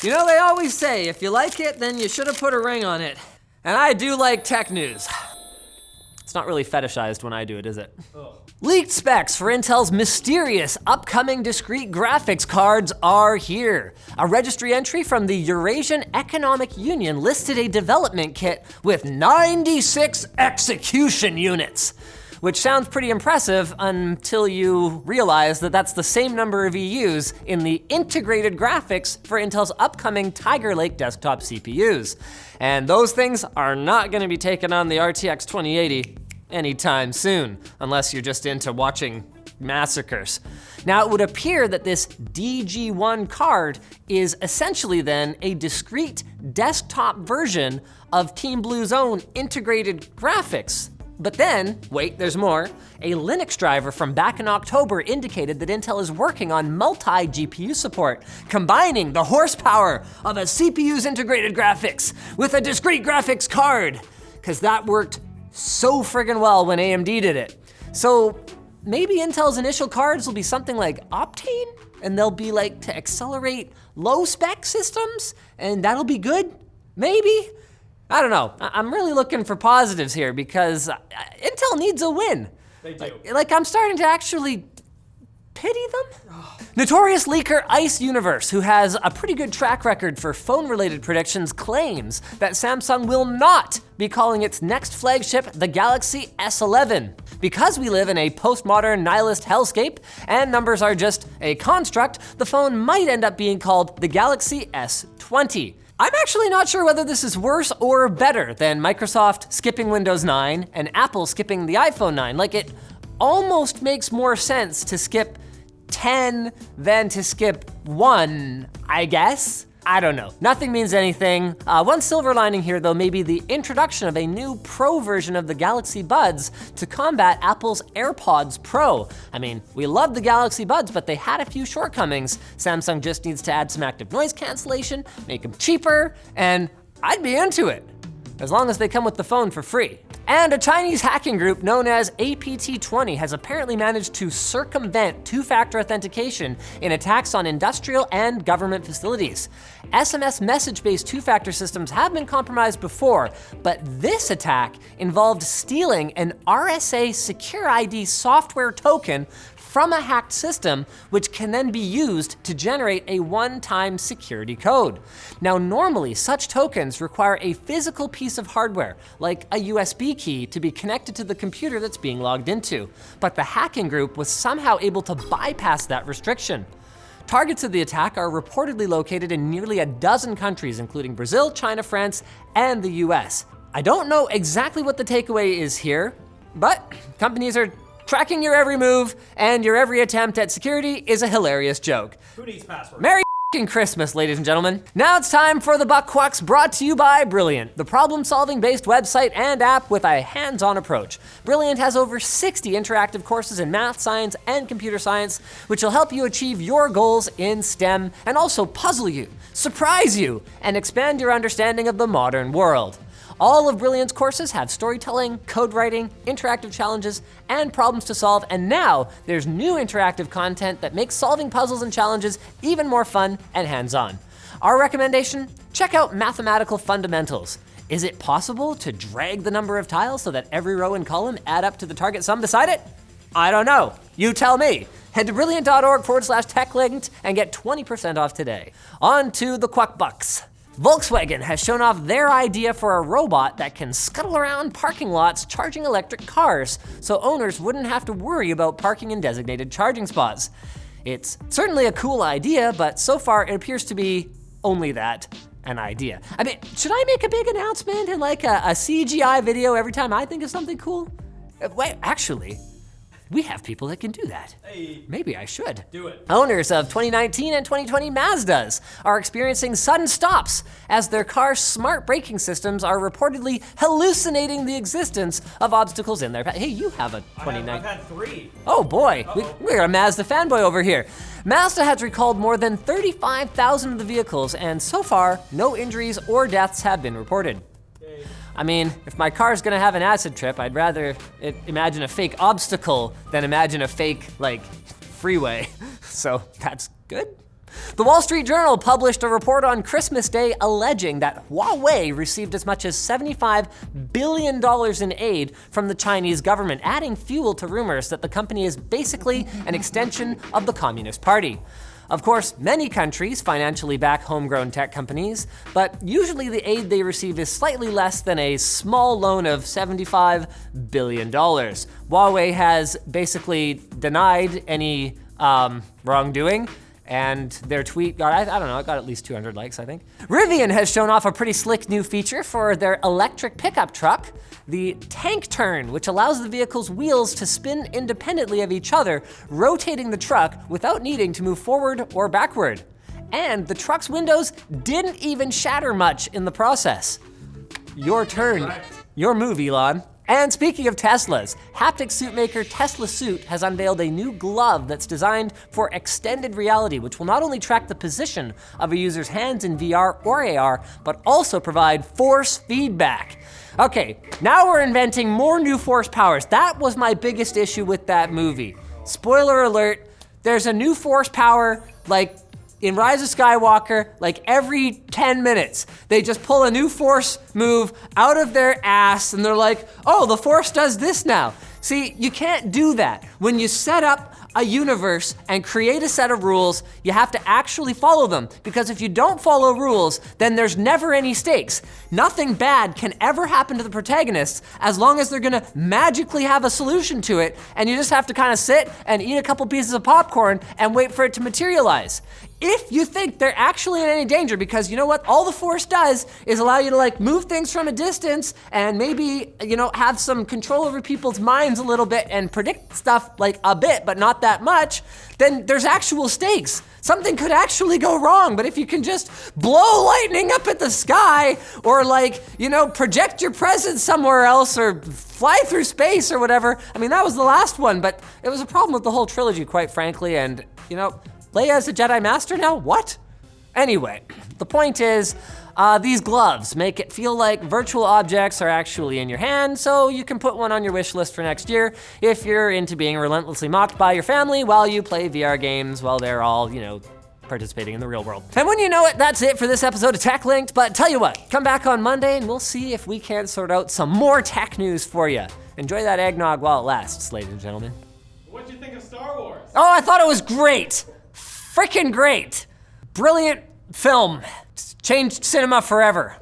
You know, they always say, if you like it, then you should have put a ring on it. And I do like tech news. It's not really fetishized when I do it, is it? Ugh. Leaked specs for Intel's mysterious upcoming discrete graphics cards are here. A registry entry from the Eurasian Economic Union listed a development kit with 96 execution units, which sounds pretty impressive until you realize that that's the same number of EUs in the integrated graphics for Intel's upcoming Tiger Lake desktop CPUs. And those things are not gonna be taking on the RTX 2080 anytime soon, unless you're just into watching massacres. Now, it would appear that this DG1 card is essentially then a discrete desktop version of Team Blue's own integrated graphics. But then, wait, there's more. A Linux driver from back in October indicated that Intel is working on multi-GPU support, combining the horsepower of a CPU's integrated graphics with a discrete graphics card, because that worked so friggin' well when AMD did it. So maybe Intel's initial cards will be something like Optane, and they'll be like to accelerate low spec systems, and that'll be good, maybe? I don't know, I'm really looking for positives here because Intel needs a win. They do. Like I'm starting to actually pity them. Notorious leaker Ice Universe, who has a pretty good track record for phone-related predictions, claims that Samsung will not be calling its next flagship the Galaxy S11. Because we live in a postmodern nihilist hellscape and numbers are just a construct, the phone might end up being called the Galaxy S20. I'm actually not sure whether this is worse or better than Microsoft skipping Windows 9 and Apple skipping the iPhone 9. Like, it almost makes more sense to skip 10 than to skip 1, I guess. I don't know, nothing means anything. One silver lining here though may be the introduction of a new Pro version of the Galaxy Buds to combat Apple's AirPods Pro. I mean, we love the Galaxy Buds, but they had a few shortcomings. Samsung just needs to add some active noise cancellation, make them cheaper, and I'd be into it, as long as they come with the phone for free. And a Chinese hacking group known as APT20 has apparently managed to circumvent two-factor authentication in attacks on industrial and government facilities. SMS message-based two-factor systems have been compromised before, but this attack involved stealing an RSA Secure ID software token from a hacked system, which can then be used to generate a one-time security code. Now, normally, such tokens require a physical piece of hardware, like a USB key, to be connected to the computer that's being logged into. But the hacking group was somehow able to bypass that restriction. Targets of the attack are reportedly located in nearly a dozen countries, including Brazil, China, France, and the US. I don't know exactly what the takeaway is here, but companies are tracking your every move, and your every attempt at security is a hilarious joke. Who needs passwords? Merry f***ing Christmas, ladies and gentlemen. Now it's time for the Buck Quacks, brought to you by Brilliant, the problem-solving based website and app with a hands-on approach. Brilliant has over 60 interactive courses in math, science, and computer science, which will help you achieve your goals in STEM and also puzzle you, surprise you, and expand your understanding of the modern world. All of Brilliant's courses have storytelling, code writing, interactive challenges, and problems to solve, and now there's new interactive content that makes solving puzzles and challenges even more fun and hands-on. Our recommendation? Check out Mathematical Fundamentals. Is it possible to drag the number of tiles so that every row and column add up to the target sum beside it? I don't know, you tell me. Head to brilliant.org/techlinked and get 20% off today. On to the Quack Bucks. Volkswagen has shown off their idea for a robot that can scuttle around parking lots charging electric cars, so owners wouldn't have to worry about parking in designated charging spots. It's certainly a cool idea, but so far it appears to be only that, an idea. I mean, should I make a big announcement and like a CGI video every time I think of something cool? Wait, actually, we have people that can do that. Hey. Maybe I should. Do it. Owners of 2019 and 2020 Mazdas are experiencing sudden stops as their car's smart braking systems are reportedly hallucinating the existence of obstacles in their path. Hey, you have a 2019. I've had 3. Oh boy, we're a Mazda fanboy over here. Mazda has recalled more than 35,000 of the vehicles, and so far, no injuries or deaths have been reported. I mean, if my car's gonna have an acid trip, I'd rather imagine a fake obstacle than imagine a fake, like, freeway. So that's good. The Wall Street Journal published a report on Christmas Day alleging that Huawei received as much as $75 billion in aid from the Chinese government, adding fuel to rumors that the company is basically an extension of the Communist Party. Of course, many countries financially back homegrown tech companies, but usually the aid they receive is slightly less than a small loan of $75 billion. Huawei has basically denied any wrongdoing, and their tweet got, I don't know, it got at least 200 likes, I think. Rivian has shown off a pretty slick new feature for their electric pickup truck, the tank turn, which allows the vehicle's wheels to spin independently of each other, rotating the truck without needing to move forward or backward. And the truck's windows didn't even shatter much in the process. Your turn. Your move, Elon. And speaking of Teslas, haptic suit maker Teslasuit has unveiled a new glove that's designed for extended reality, which will not only track the position of a user's hands in VR or AR, but also provide force feedback. Okay, now we're inventing more new force powers. That was my biggest issue with that movie. Spoiler alert, there's a new force power, like in Rise of Skywalker, like every 10 minutes, they just pull a new force move out of their ass and they're like, oh, the force does this now. See, you can't do that. When you set up a universe and create a set of rules, you have to actually follow them, because if you don't follow rules, then there's never any stakes. Nothing bad can ever happen to the protagonists as long as they're gonna magically have a solution to it, and you just have to kind of sit and eat a couple pieces of popcorn and wait for it to materialize. If you think they're actually in any danger, because you know what, all the force does is allow you to like move things from a distance and maybe, you know, have some control over people's minds a little bit and predict stuff like a bit, but not that much, then there's actual stakes. Something could actually go wrong, but if you can just blow lightning up at the sky or like, you know, project your presence somewhere else or fly through space or whatever. I mean, that was the last one, but it was a problem with the whole trilogy, quite frankly, and you know, Leia's a Jedi Master now? What? Anyway, the point is, these gloves make it feel like virtual objects are actually in your hand, so you can put one on your wish list for next year if you're into being relentlessly mocked by your family while you play VR games while they're all, you know, participating in the real world. And when you know it, that's it for this episode of Techlinked, but tell you what, come back on Monday and we'll see if we can't sort out some more tech news for you. Enjoy that eggnog while it lasts, ladies and gentlemen. What'd you think of Star Wars? Oh, I thought it was great. Freaking great. Brilliant film. Changed cinema forever.